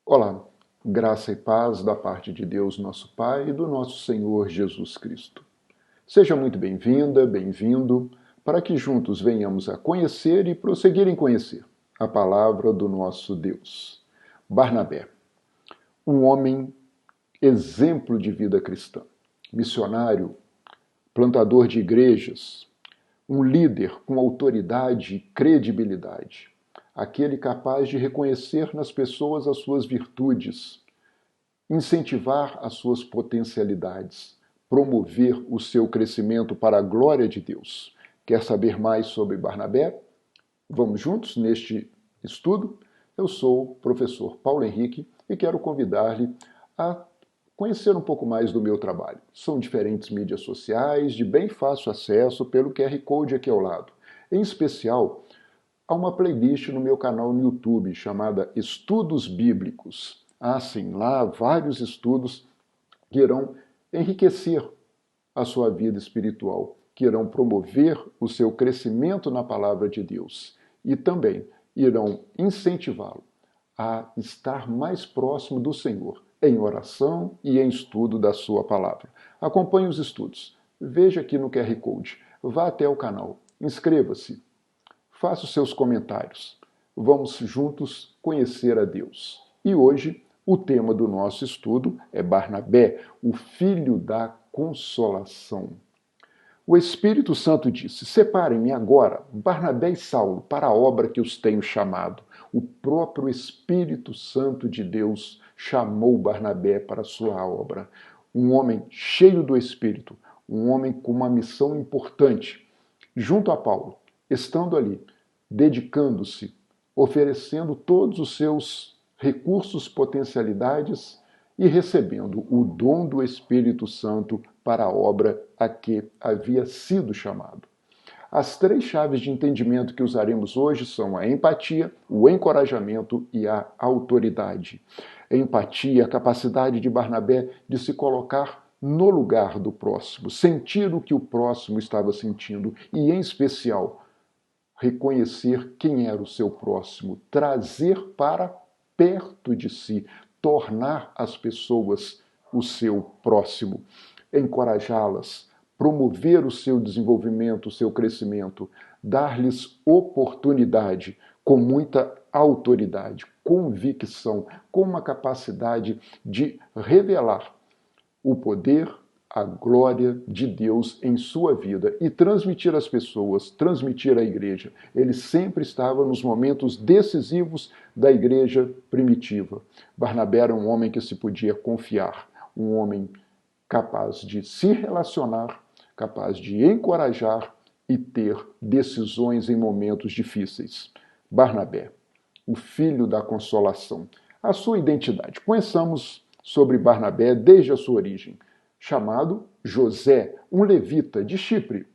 Olá, graça e paz da parte de Deus, nosso Pai, e do nosso Senhor Jesus Cristo. Seja muito bem-vinda, bem-vindo, para que juntos venhamos a conhecer e prosseguir em conhecer a palavra do nosso Deus. Barnabé, um homem exemplo de vida cristã, missionário, plantador de igrejas, um líder com autoridade e credibilidade, aquele capaz de reconhecer nas pessoas as suas virtudes, incentivar as suas potencialidades, promover o seu crescimento para a glória de Deus. Quer saber mais sobre Barnabé? Vamos juntos neste estudo? Eu sou o professor Paulo Henrique e quero convidar-lhe a conhecer um pouco mais do meu trabalho. São diferentes mídias sociais de bem fácil acesso pelo QR Code aqui ao lado. Em especial, há uma playlist no meu canal no YouTube chamada Estudos Bíblicos. Há sim lá vários estudos que irão enriquecer a sua vida espiritual, que irão promover o seu crescimento na palavra de Deus e também irão incentivá-lo a estar mais próximo do Senhor, em oração e em estudo da sua palavra. Acompanhe os estudos. Veja aqui no QR Code. Vá até o canal. Inscreva-se. Faça os seus comentários. Vamos juntos conhecer a Deus. E hoje, o tema do nosso estudo é Barnabé, o filho da consolação. O Espírito Santo disse: separem-me agora, Barnabé e Saulo, para a obra que os tenho chamado. O próprio Espírito Santo de Deus chamou Barnabé para a sua obra. Um homem cheio do Espírito, um homem com uma missão importante, junto a Paulo, estando ali, dedicando-se, oferecendo todos os seus recursos, potencialidades e recebendo o dom do Espírito Santo para a obra a que havia sido chamado. As três chaves de entendimento que usaremos hoje são a empatia, o encorajamento e a autoridade. A empatia, a capacidade de Barnabé de se colocar no lugar do próximo, sentir o que o próximo estava sentindo e, em especial, reconhecer quem era o seu próximo, trazer para perto de si, tornar as pessoas o seu próximo, encorajá-las, promover o seu desenvolvimento, o seu crescimento, dar-lhes oportunidade com muita autoridade, convicção, com uma capacidade de revelar o poder, a glória de Deus em sua vida e transmitir às pessoas, transmitir à igreja. Ele sempre estava nos momentos decisivos da igreja primitiva. Barnabé era um homem que se podia confiar, um homem capaz de se relacionar, capaz de encorajar e ter decisões em momentos difíceis. Barnabé, o filho da consolação. A sua identidade. Conheçamos sobre Barnabé desde a sua origem. Chamado José, um levita de Chipre,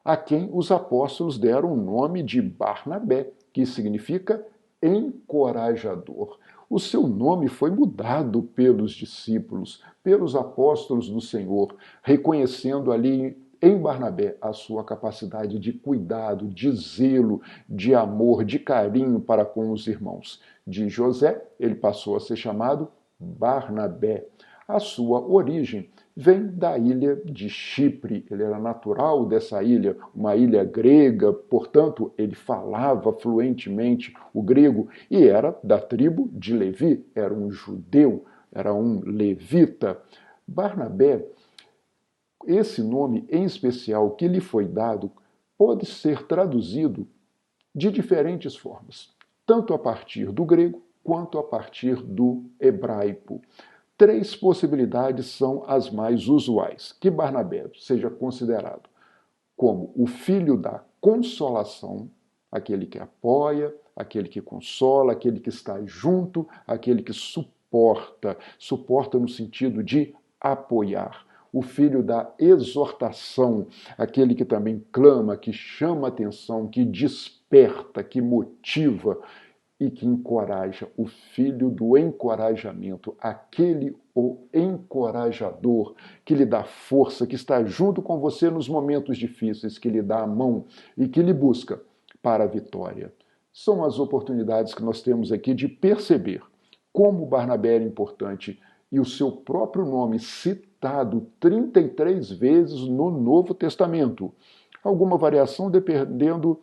a quem os apóstolos deram o nome de Barnabé, que significa encorajador. O seu nome foi mudado pelos discípulos, pelos apóstolos do Senhor, reconhecendo ali em Barnabé a sua capacidade de cuidado, de zelo, de amor, de carinho para com os irmãos. De José, ele passou a ser chamado Barnabé. A sua origem vem da ilha de Chipre. Ele era natural dessa ilha, uma ilha grega, portanto, ele falava fluentemente o grego e era da tribo de Levi, era um judeu, era um levita. Barnabé, esse nome em especial que lhe foi dado, pode ser traduzido de diferentes formas, tanto a partir do grego quanto a partir do hebraico. Três possibilidades são as mais usuais: que Barnabé seja considerado como o filho da consolação, aquele que apoia, aquele que consola, aquele que está junto, aquele que suporta, suporta no sentido de apoiar. O filho da exortação, aquele que também clama, que chama atenção, que desperta, que motiva e que encoraja, o filho do encorajamento, aquele o encorajador que lhe dá força, que está junto com você nos momentos difíceis, que lhe dá a mão e que lhe busca para a vitória. São as oportunidades que nós temos aqui de perceber como Barnabé era importante e o seu próprio nome citado 33 vezes no Novo Testamento. Alguma variação dependendo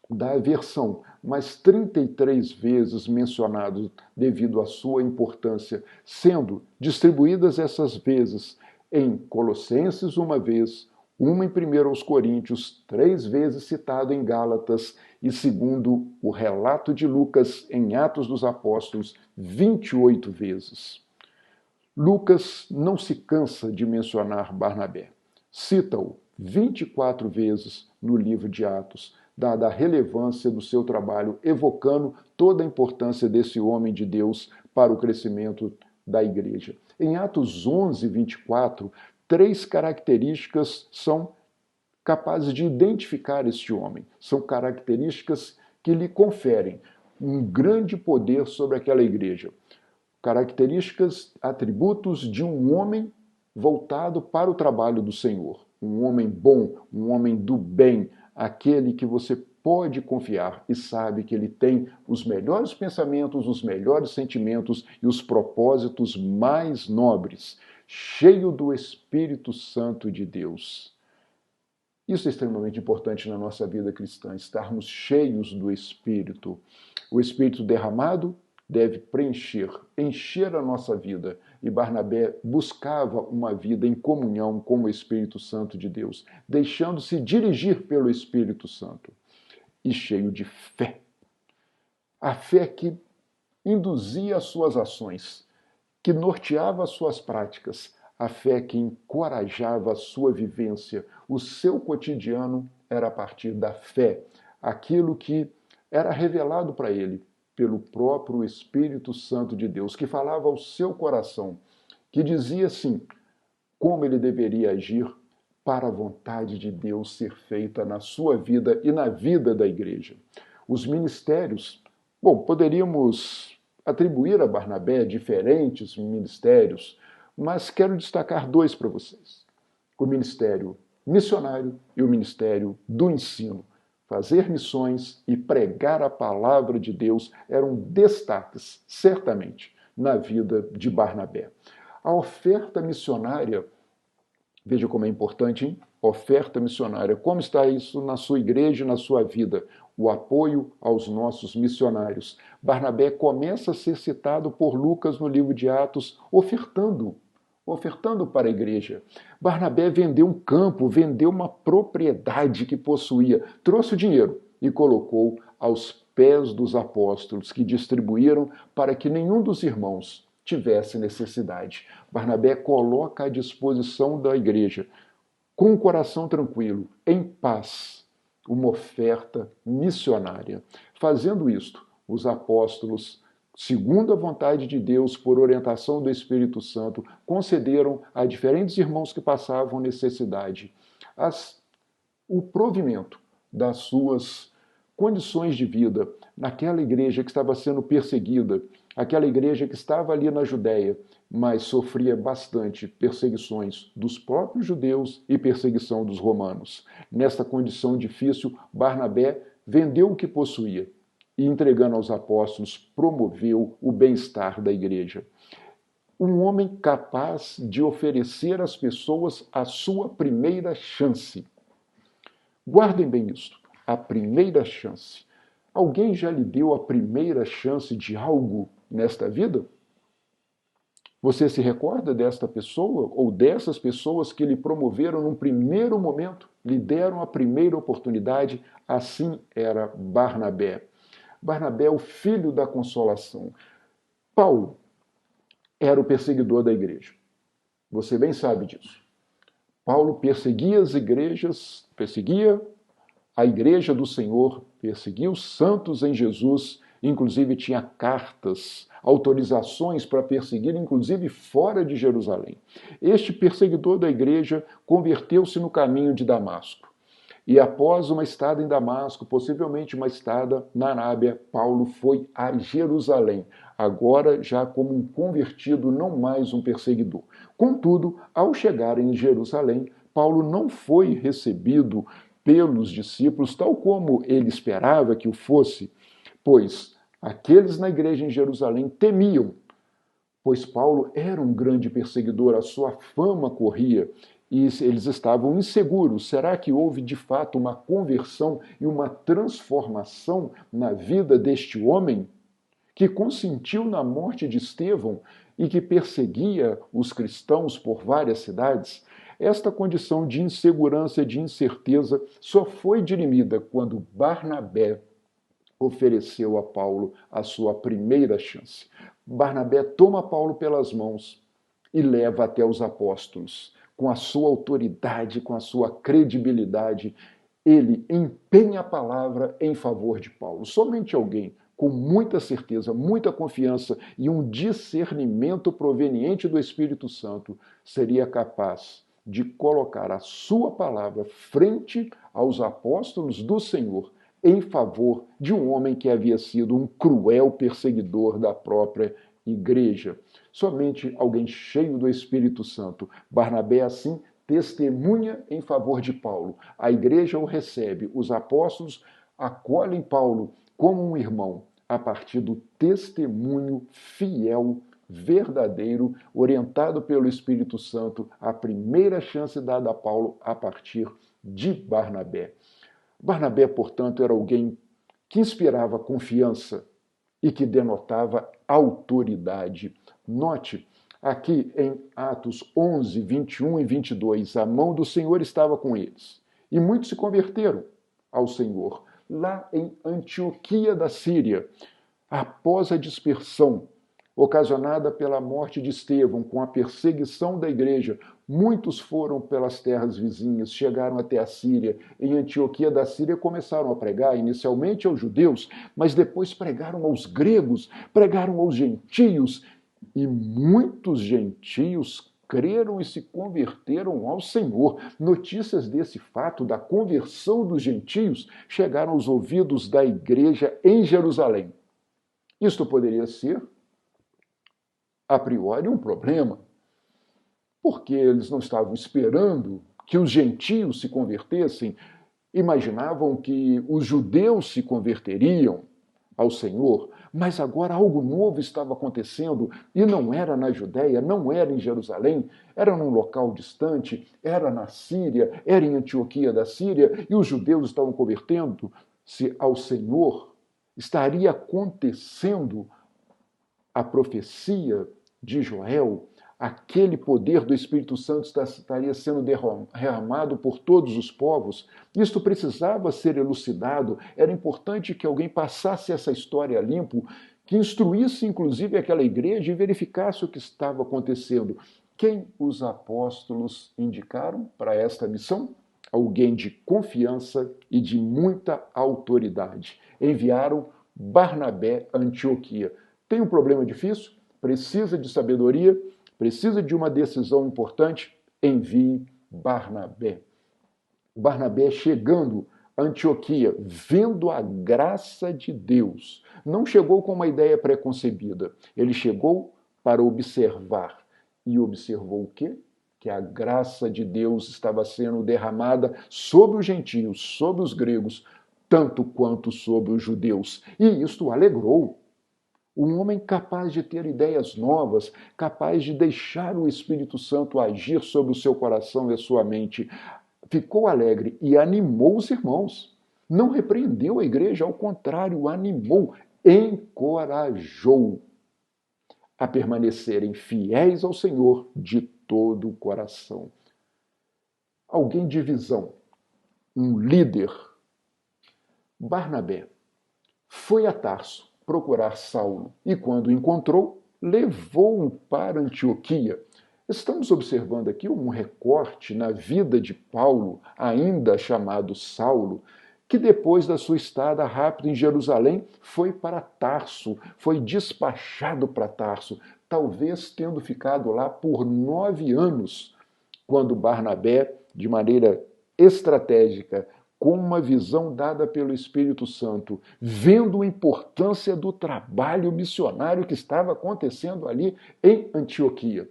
da versão, mas 33 vezes mencionado devido à sua importância, sendo distribuídas essas vezes em Colossenses uma vez, uma em 1 aos Coríntios, 3 vezes citado em Gálatas e, segundo o relato de Lucas em Atos dos Apóstolos, 28 vezes. Lucas não se cansa de mencionar Barnabé. Cita-o 24 vezes no livro de Atos, dada a relevância do seu trabalho, evocando toda a importância desse homem de Deus para o crescimento da igreja. Em Atos 11, 24, 3 características são capazes de identificar este homem. São características que lhe conferem um grande poder sobre aquela igreja. Características, atributos de um homem voltado para o trabalho do Senhor. Um homem bom, um homem do bem, aquele que você pode confiar e sabe que ele tem os melhores pensamentos, os melhores sentimentos e os propósitos mais nobres, cheio do Espírito Santo de Deus. Isso é extremamente importante na nossa vida cristã, estarmos cheios do Espírito. O Espírito derramado deve encher a nossa vida. E Barnabé buscava uma vida em comunhão com o Espírito Santo de Deus, deixando-se dirigir pelo Espírito Santo. E cheio de fé. A fé que induzia as suas ações, que norteava as suas práticas, a fé que encorajava a sua vivência. O seu cotidiano era a partir da fé, aquilo que era revelado para ele pelo próprio Espírito Santo de Deus, que falava ao seu coração, que dizia assim, como ele deveria agir para a vontade de Deus ser feita na sua vida e na vida da igreja. Os ministérios, poderíamos atribuir a Barnabé diferentes ministérios, mas quero destacar 2 para vocês. O ministério missionário e o ministério do ensino. Fazer missões e pregar a palavra de Deus eram destaques, certamente, na vida de Barnabé. A oferta missionária, veja como é importante, hein? Oferta missionária. Como está isso na sua igreja e na sua vida? O apoio aos nossos missionários. Barnabé começa a ser citado por Lucas no livro de Atos, ofertando para a igreja. Barnabé vendeu um campo, vendeu uma propriedade que possuía, trouxe o dinheiro e colocou aos pés dos apóstolos, que distribuíram para que nenhum dos irmãos tivesse necessidade. Barnabé coloca à disposição da igreja, com o coração tranquilo, em paz, uma oferta missionária. Fazendo isto, os apóstolos, segundo a vontade de Deus, por orientação do Espírito Santo, concederam a diferentes irmãos que passavam necessidade o provimento das suas condições de vida naquela igreja que estava sendo perseguida, aquela igreja que estava ali na Judéia, mas sofria bastante perseguições dos próprios judeus e perseguição dos romanos. Nesta condição difícil, Barnabé vendeu o que possuía e, entregando aos apóstolos, promoveu o bem-estar da igreja. Um homem capaz de oferecer às pessoas a sua primeira chance. Guardem bem isso, a primeira chance. Alguém já lhe deu a primeira chance de algo nesta vida? Você se recorda desta pessoa ou dessas pessoas que lhe promoveram num primeiro momento, lhe deram a primeira oportunidade? Assim era Barnabé. Barnabé, o filho da consolação. Paulo era o perseguidor da igreja. Você bem sabe disso. Paulo perseguia as igrejas, perseguia a igreja do Senhor, perseguia os santos em Jesus, inclusive tinha cartas, autorizações para perseguir, inclusive fora de Jerusalém. Este perseguidor da igreja converteu-se no caminho de Damasco. E após uma estada em Damasco, possivelmente uma estada na Arábia, Paulo foi a Jerusalém, agora já como um convertido, não mais um perseguidor. Contudo, ao chegar em Jerusalém, Paulo não foi recebido pelos discípulos tal como ele esperava que o fosse, pois Aqueles na igreja em Jerusalém temiam, pois Paulo era um grande perseguidor, a sua fama corria e eles estavam inseguros. Será que houve de fato uma conversão e uma transformação na vida deste homem que consentiu na morte de Estevão e que perseguia os cristãos por várias cidades? Esta condição de insegurança e de incerteza só foi dirimida quando Barnabé ofereceu a Paulo a sua primeira chance. Barnabé toma Paulo pelas mãos e leva até os apóstolos. Com a sua autoridade, com a sua credibilidade, ele empenha a palavra em favor de Paulo. Somente alguém com muita certeza, muita confiança e um discernimento proveniente do Espírito Santo seria capaz de colocar a sua palavra frente aos apóstolos do Senhor em favor de um homem que havia sido um cruel perseguidor da própria igreja. Somente alguém cheio do Espírito Santo. Barnabé, assim, testemunha em favor de Paulo. A igreja o recebe, os apóstolos acolhem Paulo como um irmão, a partir do testemunho fiel, verdadeiro, orientado pelo Espírito Santo, a primeira chance dada a Paulo a partir de Barnabé. Barnabé, portanto, era alguém que inspirava confiança e que denotava autoridade. Note, aqui em Atos 11, 21 e 22, a mão do Senhor estava com eles. E muitos se converteram ao Senhor. Lá em Antioquia da Síria, após a dispersão ocasionada pela morte de Estevão, com a perseguição da igreja, muitos foram pelas terras vizinhas, chegaram até a Síria. Em Antioquia da Síria começaram a pregar, inicialmente aos judeus, mas depois pregaram aos gregos, pregaram aos gentios, e muitos gentios creram e se converteram ao Senhor. Notícias desse fato, da conversão dos gentios, chegaram aos ouvidos da igreja em Jerusalém. Isto poderia ser, a priori, um problema, porque eles não estavam esperando que os gentios se convertessem, imaginavam que os judeus se converteriam ao Senhor, mas agora algo novo estava acontecendo e não era na Judéia, não era em Jerusalém, era num local distante, era na Síria, era em Antioquia da Síria, e os judeus estavam convertendo-se ao Senhor. Estaria acontecendo a profecia de Joel, aquele poder do Espírito Santo estaria sendo derramado por todos os povos. Isto precisava ser elucidado, era importante que alguém passasse essa história limpo, que instruísse inclusive aquela igreja e verificasse o que estava acontecendo. Quem os apóstolos indicaram para esta missão? Alguém de confiança e de muita autoridade. Enviaram Barnabé a Antioquia. Tem um problema difícil? Precisa de sabedoria? Precisa de uma decisão importante? Envie Barnabé. Barnabé, chegando a Antioquia, vendo a graça de Deus, não chegou com uma ideia preconcebida. Ele chegou para observar. E observou o quê? Que a graça de Deus estava sendo derramada sobre os gentios, sobre os gregos, tanto quanto sobre os judeus. E isto o alegrou. Um homem capaz de ter ideias novas, capaz de deixar o Espírito Santo agir sobre o seu coração e a sua mente, ficou alegre e animou os irmãos. Não repreendeu a igreja, ao contrário, animou, encorajou a permanecerem fiéis ao Senhor de todo o coração. Alguém de visão, um líder. Barnabé foi a Tarso procurar Saulo e, quando o encontrou, levou-o para Antioquia. Estamos observando aqui um recorte na vida de Paulo, ainda chamado Saulo, que depois da sua estada rápida em Jerusalém foi para Tarso, foi despachado para Tarso, talvez tendo ficado lá por 9 anos, quando Barnabé, de maneira estratégica, com uma visão dada pelo Espírito Santo, vendo a importância do trabalho missionário que estava acontecendo ali em Antioquia,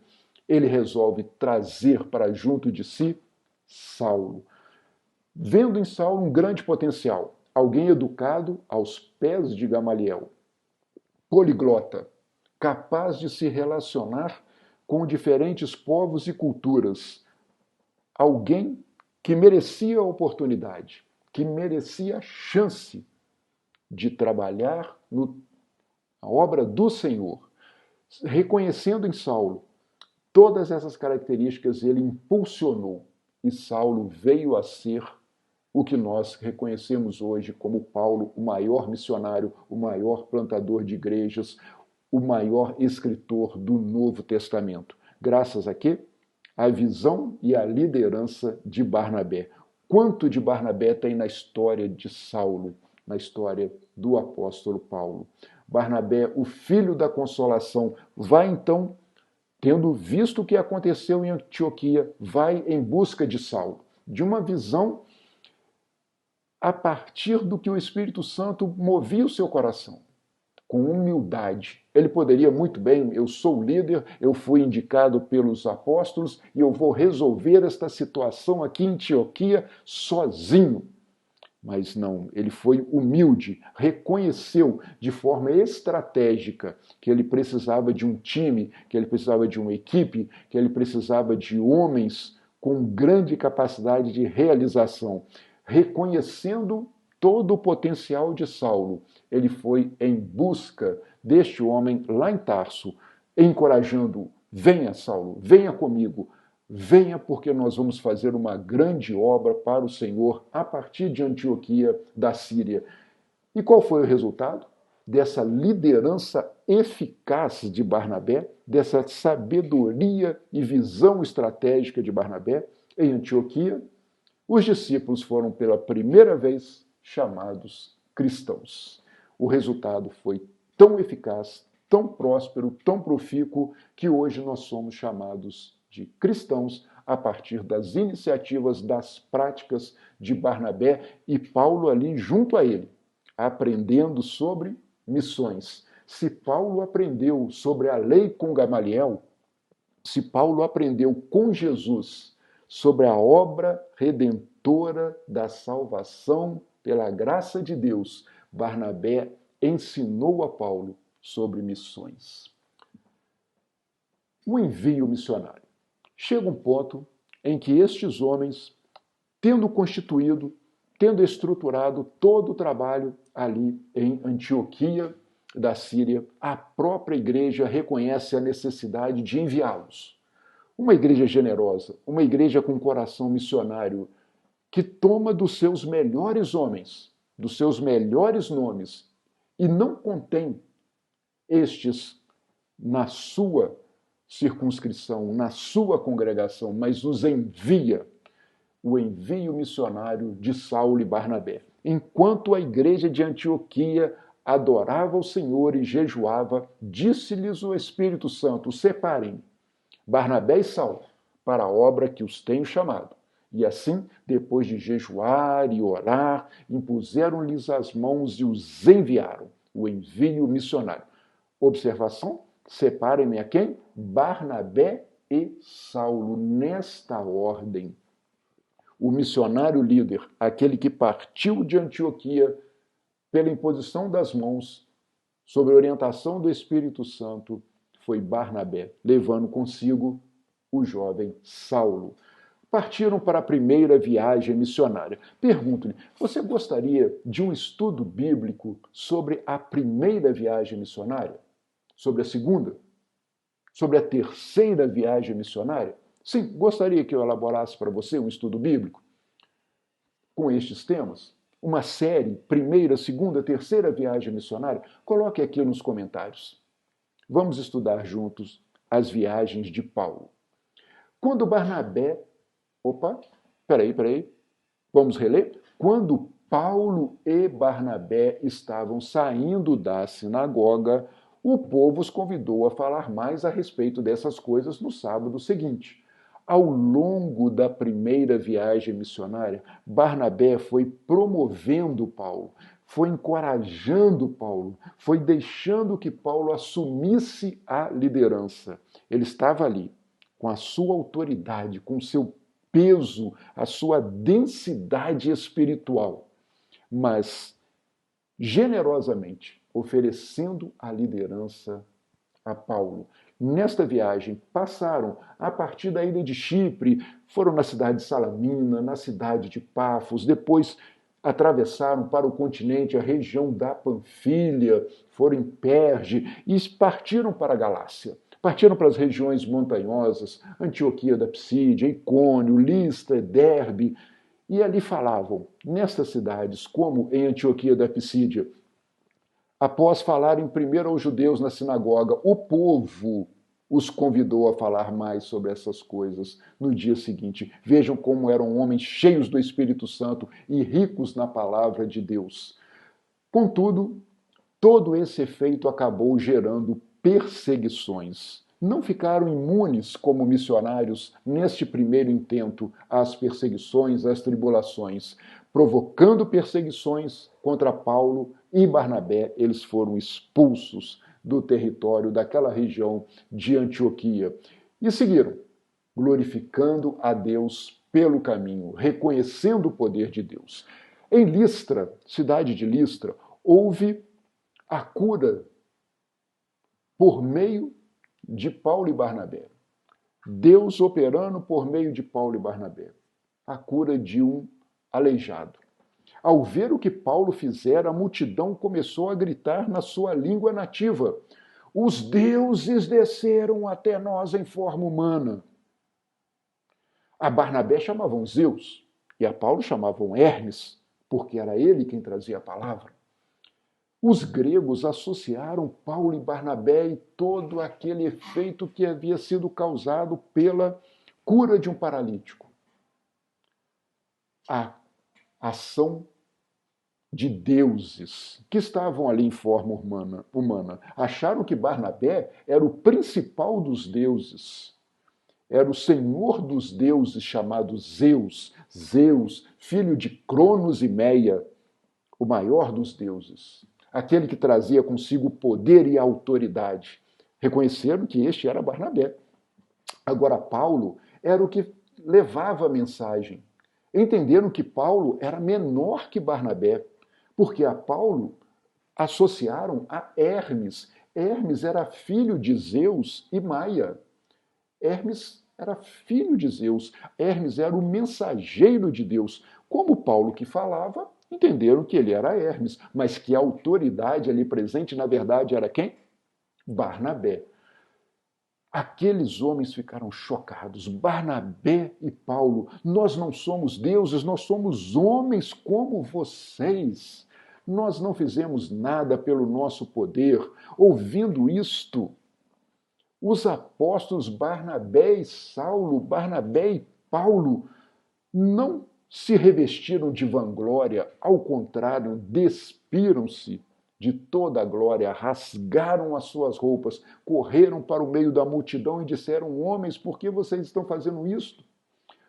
ele resolve trazer para junto de si Saulo. Vendo em Saulo um grande potencial, alguém educado aos pés de Gamaliel, poliglota, capaz de se relacionar com diferentes povos e culturas. Alguém que merecia a oportunidade, que merecia a chance de trabalhar na obra do Senhor. Reconhecendo em Saulo todas essas características, ele impulsionou, e Saulo veio a ser o que nós reconhecemos hoje como Paulo, o maior missionário, o maior plantador de igrejas, o maior escritor do Novo Testamento. Graças a quê? A visão e a liderança de Barnabé. Quanto de Barnabé tem na história de Saulo, na história do apóstolo Paulo? Barnabé, o filho da consolação, vai então, tendo visto o que aconteceu em Antioquia, vai em busca de Saulo, de uma visão a partir do que o Espírito Santo movia o seu coração, com humildade. Ele poderia muito bem, eu sou o líder, eu fui indicado pelos apóstolos e eu vou resolver esta situação aqui em Antioquia sozinho. Mas não, ele foi humilde, reconheceu de forma estratégica que ele precisava de um time, que ele precisava de uma equipe, que ele precisava de homens com grande capacidade de realização. Reconhecendo todo o potencial de Saulo, ele foi em busca deste homem lá em Tarso, encorajando-o: venha, Saulo, venha comigo, venha, porque nós vamos fazer uma grande obra para o Senhor a partir de Antioquia da Síria. E qual foi o resultado dessa liderança eficaz de Barnabé, dessa sabedoria e visão estratégica de Barnabé em Antioquia? Os discípulos foram pela primeira vez chamados cristãos. O resultado foi tão eficaz, tão próspero, tão profícuo, que hoje nós somos chamados de cristãos a partir das iniciativas, das práticas de Barnabé e Paulo ali junto a ele, aprendendo sobre missões. Se Paulo aprendeu sobre a lei com Gamaliel, se Paulo aprendeu com Jesus sobre a obra redentora da salvação pela graça de Deus, Barnabé ensinou a Paulo sobre missões. O envio missionário. Chega um ponto em que estes homens, tendo constituído, tendo estruturado todo o trabalho ali em Antioquia da Síria, a própria igreja reconhece a necessidade de enviá-los. Uma igreja generosa, uma igreja com coração missionário, que toma dos seus melhores homens, dos seus melhores nomes, e não contém estes na sua circunscrição, na sua congregação, mas os envia. O envio missionário de Saulo e Barnabé. Enquanto a igreja de Antioquia adorava o Senhor e jejuava, disse-lhes o Espírito Santo: separem Barnabé e Saulo para a obra que os tenho chamado. E assim, depois de jejuar e orar, impuseram-lhes as mãos e os enviaram. O envio missionário. Observação: separem-me a quem? Barnabé e Saulo, nesta ordem. O missionário líder, aquele que partiu de Antioquia pela imposição das mãos, sob a orientação do Espírito Santo, foi Barnabé, levando consigo o jovem Saulo. Partiram para a primeira viagem missionária. Pergunto-lhe, você gostaria de um estudo bíblico sobre a primeira viagem missionária? Sobre a segunda? Sobre a terceira viagem missionária? Sim, gostaria que eu elaborasse para você um estudo bíblico com estes temas? Uma série, primeira, segunda, terceira viagem missionária? Coloque aqui nos comentários. Vamos estudar juntos as viagens de Paulo. Quando Barnabé... Peraí. Vamos reler? Quando Paulo e Barnabé estavam saindo da sinagoga, o povo os convidou a falar mais a respeito dessas coisas no sábado seguinte. Ao longo da primeira viagem missionária, Barnabé foi promovendo Paulo, foi encorajando Paulo, foi deixando que Paulo assumisse a liderança. Ele estava ali, com a sua autoridade, com o seu peso, a sua densidade espiritual, mas generosamente, oferecendo a liderança a Paulo. Nesta viagem, passaram a partir da ilha de Chipre, foram na cidade de Salamina, na cidade de Pafos, depois atravessaram para o continente a região da Panfilha, foram em Perge e partiram para a Galácia. Partiram para as regiões montanhosas, Antioquia da Psídia, Icônio, Listra, Derbe, e ali falavam, nestas cidades, como em Antioquia da Psídia, após falarem primeiro aos judeus na sinagoga, o povo os convidou a falar mais sobre essas coisas no dia seguinte. Vejam como eram homens cheios do Espírito Santo e ricos na palavra de Deus. Contudo, todo esse efeito acabou gerando perseguições. Não ficaram imunes como missionários neste primeiro intento às perseguições, às tribulações. Provocando perseguições contra Paulo e Barnabé, eles foram expulsos do território daquela região de Antioquia e seguiram, glorificando a Deus pelo caminho, reconhecendo o poder de Deus. Em Listra, cidade de Listra, houve a cura por meio de Paulo e Barnabé. Deus operando por meio de Paulo e Barnabé. A cura de um aleijado. Ao ver o que Paulo fizera, a multidão começou a gritar na sua língua nativa: os deuses desceram até nós em forma humana. A Barnabé chamavam Zeus e a Paulo chamavam Hermes, porque era ele quem trazia a palavra. Os gregos associaram Paulo e Barnabé e todo aquele efeito que havia sido causado pela cura de um paralítico. A ação de deuses que estavam ali em forma humana. Acharam que Barnabé era o principal dos deuses. Era o senhor dos deuses chamado Zeus. Zeus, filho de Cronos e Meia, o maior dos deuses. Aquele que trazia consigo poder e autoridade. Reconheceram que este era Barnabé. Agora, Paulo era o que levava a mensagem. Entenderam que Paulo era menor que Barnabé, porque a Paulo associaram a Hermes. Hermes era filho de Zeus e Maia. Hermes era filho de Zeus. Hermes era o mensageiro de Deus. Como Paulo que falava, entenderam que ele era Hermes, mas que a autoridade ali presente, na verdade, era quem? Barnabé. Aqueles homens ficaram chocados. Barnabé e Paulo, nós não somos deuses, nós somos homens como vocês. Nós não fizemos nada pelo nosso poder. Ouvindo isto, os apóstolos Barnabé e Saulo, Barnabé e Paulo, não se revestiram de vanglória, ao contrário, despiram-se de toda a glória, rasgaram as suas roupas, correram para o meio da multidão e disseram: homens, por que vocês estão fazendo isto?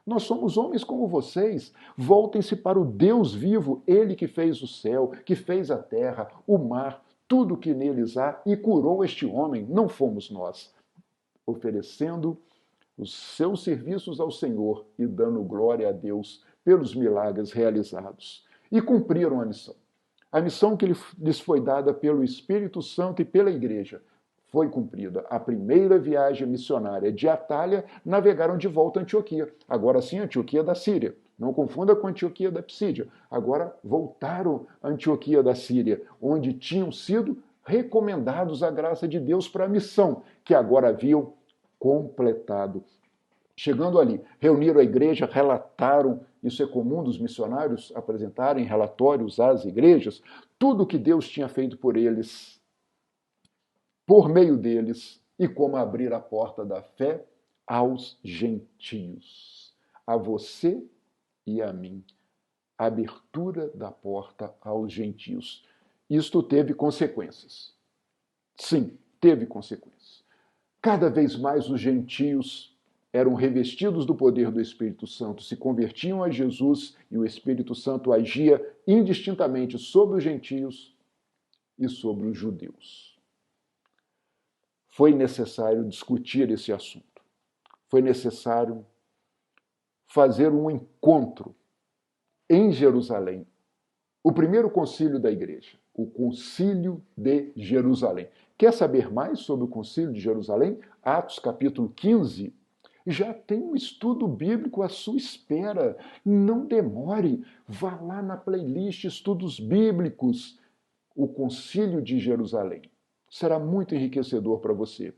Nós somos homens como vocês. Voltem-se para o Deus vivo, ele que fez o céu, que fez a terra, o mar, tudo que neles há, e curou este homem, não fomos nós. Oferecendo os seus serviços ao Senhor e dando glória a Deus pelos milagres realizados. E cumpriram a missão. A missão que lhes foi dada pelo Espírito Santo e pela Igreja foi cumprida. A primeira viagem missionária de Atália, navegaram de volta a Antioquia. Agora sim, Antioquia da Síria. Não confunda com Antioquia da Psídia. Agora voltaram a Antioquia da Síria, onde tinham sido recomendados a graça de Deus para a missão, que agora haviam completado. Chegando ali, reuniram a igreja, relataram, isso é comum dos missionários apresentarem relatórios às igrejas, tudo o que Deus tinha feito por eles, por meio deles, e como abrir a porta da fé aos gentios. A você e a mim. A abertura da porta aos gentios. Isto teve consequências. Sim, teve consequências. Cada vez mais os gentios eram revestidos do poder do Espírito Santo, se convertiam a Jesus e o Espírito Santo agia indistintamente sobre os gentios e sobre os judeus. Foi necessário discutir esse assunto. Foi necessário fazer um encontro em Jerusalém O primeiro concílio da igreja, o Concílio de Jerusalém. Quer saber mais sobre o Concílio de Jerusalém? Atos capítulo 15. Já tem um estudo bíblico à sua espera. Não demore. Vá lá na playlist Estudos Bíblicos. O Concílio de Jerusalém. Será muito enriquecedor para você.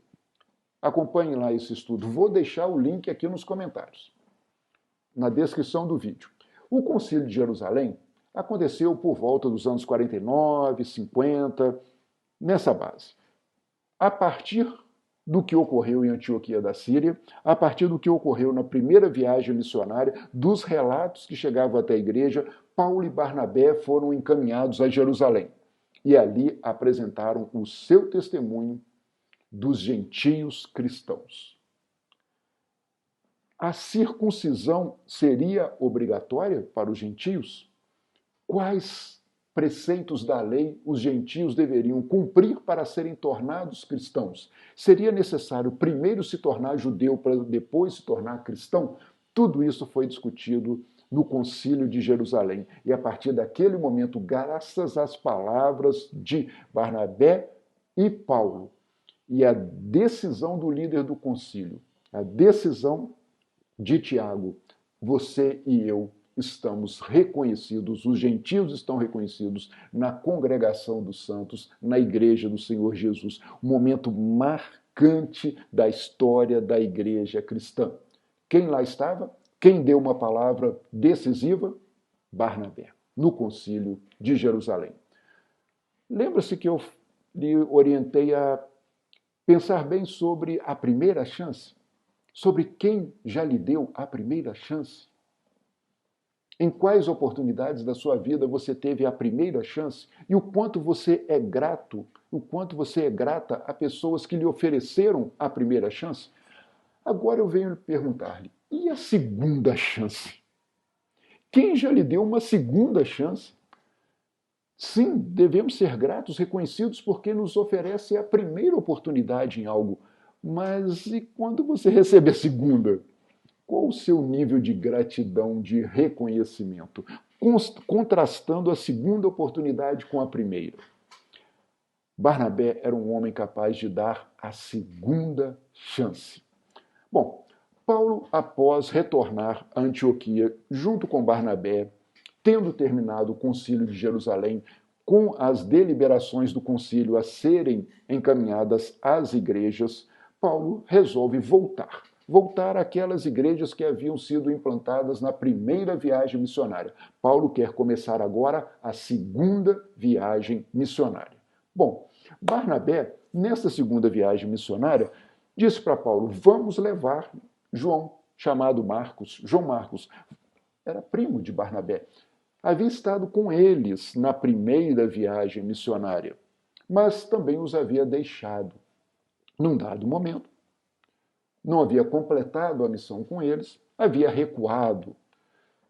Acompanhe lá esse estudo. Vou deixar o link aqui nos comentários, na descrição do vídeo. O Concílio de Jerusalém aconteceu por volta dos anos 49, 50, nessa base. A partir do que ocorreu em Antioquia da Síria, a partir do que ocorreu na primeira viagem missionária, dos relatos que chegavam até a igreja, Paulo e Barnabé foram encaminhados a Jerusalém. E ali apresentaram o seu testemunho dos gentios cristãos. A circuncisão seria obrigatória para os gentios? Quais preceitos da lei os gentios deveriam cumprir para serem tornados cristãos? Seria necessário primeiro se tornar judeu para depois se tornar cristão? Tudo isso foi discutido no Concílio de Jerusalém. E a partir daquele momento, graças às palavras de Barnabé e Paulo, e a decisão do líder do concílio, a decisão de Tiago, você e eu estamos reconhecidos, os gentios estão reconhecidos na congregação dos santos, na igreja do Senhor Jesus. Um momento marcante da história da igreja cristã. Quem lá estava? Quem deu uma palavra decisiva? Barnabé, no Concílio de Jerusalém. Lembra-se que eu lhe orientei a pensar bem sobre a primeira chance? Sobre quem já lhe deu a primeira chance? Em quais oportunidades da sua vida você teve a primeira chance? E o quanto você é grato, o quanto você é grata a pessoas que lhe ofereceram a primeira chance? Agora eu venho perguntar-lhe, e a segunda chance? Quem já lhe deu uma segunda chance? Sim, devemos ser gratos, reconhecidos, porque nos oferece a primeira oportunidade em algo. Mas e quando você recebe a segunda? Qual o seu nível de gratidão, de reconhecimento? Contrastando a segunda oportunidade com a primeira. Barnabé era um homem capaz de dar a segunda chance. Bom, Paulo, após retornar a Antioquia, junto com Barnabé, tendo terminado o Concílio de Jerusalém, com as deliberações do concílio a serem encaminhadas às igrejas, Paulo resolve voltar àquelas igrejas que haviam sido implantadas na primeira viagem missionária. Paulo quer começar agora a segunda viagem missionária. Bom, Barnabé, nessa segunda viagem missionária, disse para Paulo, vamos levar João, chamado Marcos. João Marcos era primo de Barnabé. Havia estado com eles na primeira viagem missionária, mas também os havia deixado. Num dado momento, não havia completado a missão com eles, havia recuado.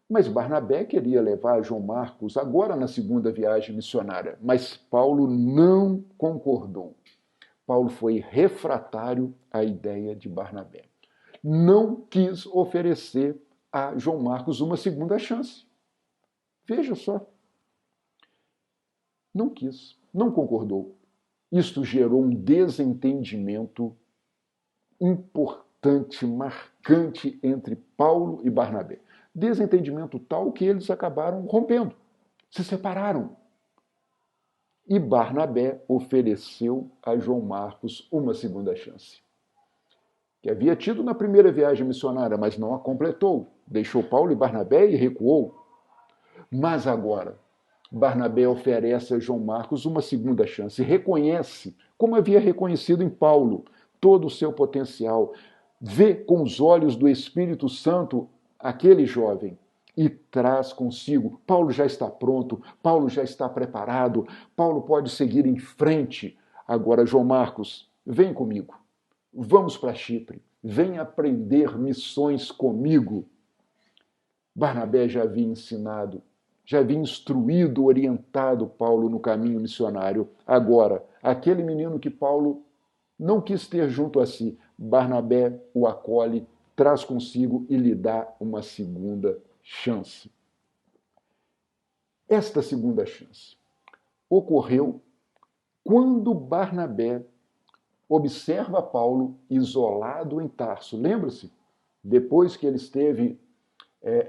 Mas Barnabé queria levar João Marcos agora na segunda viagem missionária, mas Paulo não concordou. Paulo foi refratário à ideia de Barnabé. Não quis oferecer a João Marcos uma segunda chance. Veja só. Não quis, não concordou. Isto gerou um desentendimento importante, marcante entre Paulo e Barnabé. Desentendimento tal que eles acabaram rompendo, se separaram. E Barnabé ofereceu a João Marcos uma segunda chance. Que havia tido na primeira viagem missionária, mas não a completou. Deixou Paulo e Barnabé e recuou. Mas agora, Barnabé oferece a João Marcos uma segunda chance. Reconhece, como havia reconhecido em Paulo, todo o seu potencial. Vê com os olhos do Espírito Santo aquele jovem e traz consigo. Paulo já está pronto, Paulo já está preparado, Paulo pode seguir em frente. Agora, João Marcos, vem comigo. Vamos para Chipre. Vem aprender missões comigo. Barnabé já havia ensinado, já havia instruído, orientado Paulo no caminho missionário. Agora, aquele menino que Paulo não quis ter junto a si, Barnabé o acolhe, traz consigo e lhe dá uma segunda chance. Esta segunda chance ocorreu quando Barnabé observa Paulo isolado em Tarso. Lembra-se? Depois que ele esteve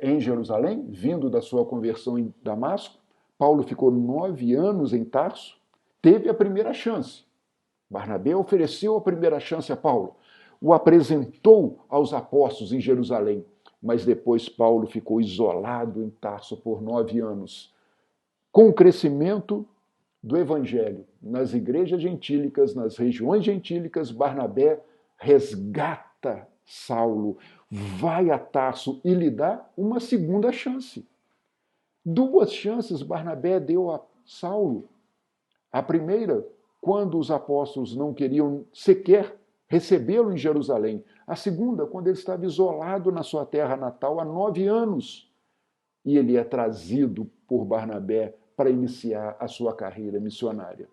em Jerusalém, vindo da sua conversão em Damasco, Paulo ficou 9 anos em Tarso, teve a primeira chance. Barnabé ofereceu a primeira chance a Paulo, o apresentou aos apóstolos em Jerusalém, mas depois Paulo ficou isolado em Tarso por 9 anos. Com o crescimento do evangelho nas igrejas gentílicas, nas regiões gentílicas, Barnabé resgata Saulo, vai a Tarso e lhe dá uma segunda chance. 2 chances Barnabé deu a Saulo. A primeira, quando os apóstolos não queriam sequer recebê-lo em Jerusalém. A segunda, quando ele estava isolado na sua terra natal há 9 anos. E ele é trazido por Barnabé para iniciar a sua carreira missionária.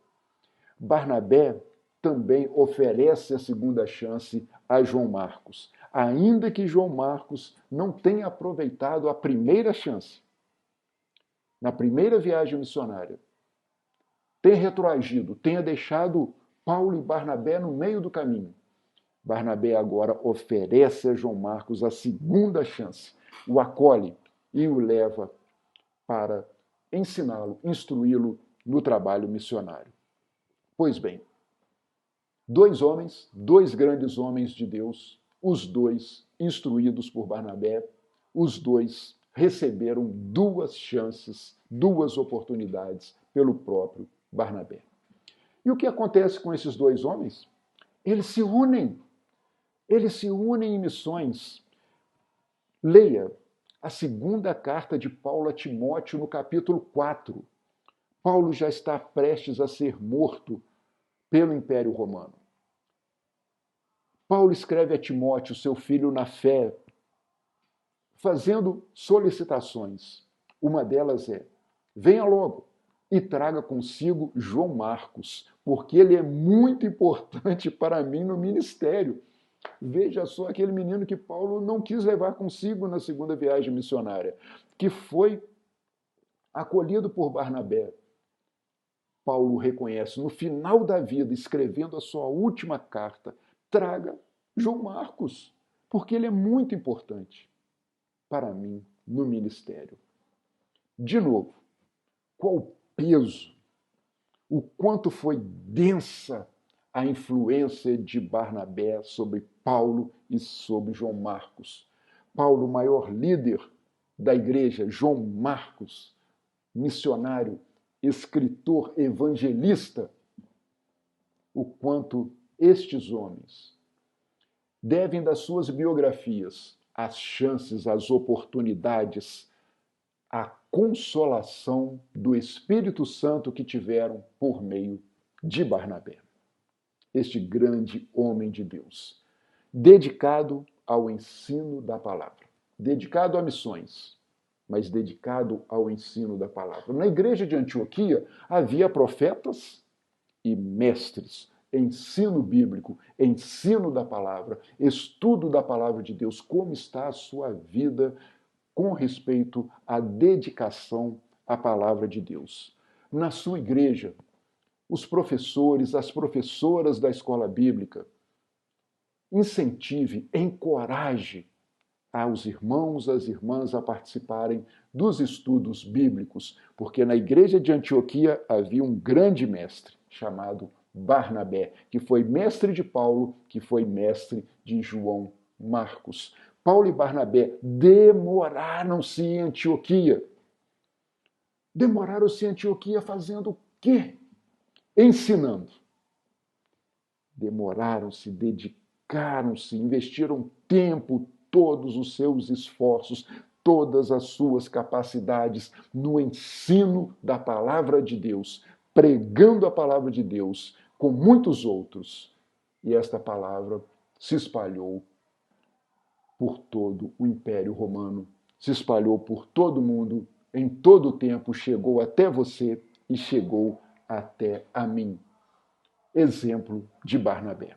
Barnabé também oferece a segunda chance a João Marcos, ainda que João Marcos não tenha aproveitado a primeira chance. Na primeira viagem missionária, tenha retroagido, tenha deixado Paulo e Barnabé no meio do caminho. Barnabé agora oferece a João Marcos a segunda chance, o acolhe e o leva para ensiná-lo, instruí-lo no trabalho missionário. Pois bem, 2 homens, 2 grandes homens de Deus, os 2 instruídos por Barnabé, os 2 receberam 2 chances, 2 oportunidades pelo próprio Barnabé. E o que acontece com esses 2 homens? Eles se unem em missões. Leia a segunda carta de Paulo a Timóteo no capítulo 4. Paulo já está prestes a ser morto pelo Império Romano. Paulo escreve a Timóteo, seu filho na fé, fazendo solicitações. Uma delas é: venha logo e traga consigo João Marcos, porque ele é muito importante para mim no ministério. Veja só aquele menino que Paulo não quis levar consigo na segunda viagem missionária, que foi acolhido por Barnabé. Paulo reconhece no final da vida, escrevendo a sua última carta: traga João Marcos, porque ele é muito importante para mim no ministério. De novo, qual o peso, o quanto foi densa a influência de Barnabé sobre Paulo e sobre João Marcos. Paulo, o maior líder da igreja, João Marcos, missionário, escritor, evangelista, o quanto estes homens devem das suas biografias as chances, as oportunidades, a consolação do Espírito Santo que tiveram por meio de Barnabé. Este grande homem de Deus, dedicado ao ensino da palavra, dedicado a missões, mas dedicado ao ensino da palavra. Na igreja de Antioquia havia profetas e mestres, ensino bíblico, ensino da palavra, estudo da palavra de Deus. Como está a sua vida com respeito à dedicação à palavra de Deus? Na sua igreja, os professores, as professoras da escola bíblica, incentive, encoraje aos irmãos, às irmãs a participarem dos estudos bíblicos, porque na igreja de Antioquia havia um grande mestre chamado Barnabé, que foi mestre de Paulo, que foi mestre de João Marcos. Paulo e Barnabé demoraram-se em Antioquia. Demoraram-se em Antioquia fazendo o quê? Ensinando. Demoraram-se, dedicaram-se, investiram tempo, todos os seus esforços, todas as suas capacidades no ensino da palavra de Deus, pregando a palavra de Deus com muitos outros. E esta palavra se espalhou por todo o Império Romano, se espalhou por todo o mundo, em todo o tempo, chegou até você e chegou até a mim. Exemplo de Barnabé.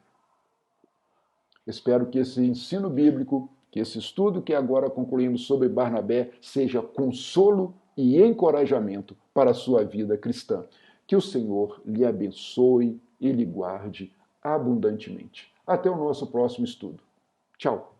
Espero que esse ensino bíblico, que esse estudo que agora concluímos sobre Barnabé, seja consolo e encorajamento para a sua vida cristã. Que o Senhor lhe abençoe e lhe guarde abundantemente. Até o nosso próximo estudo. Tchau!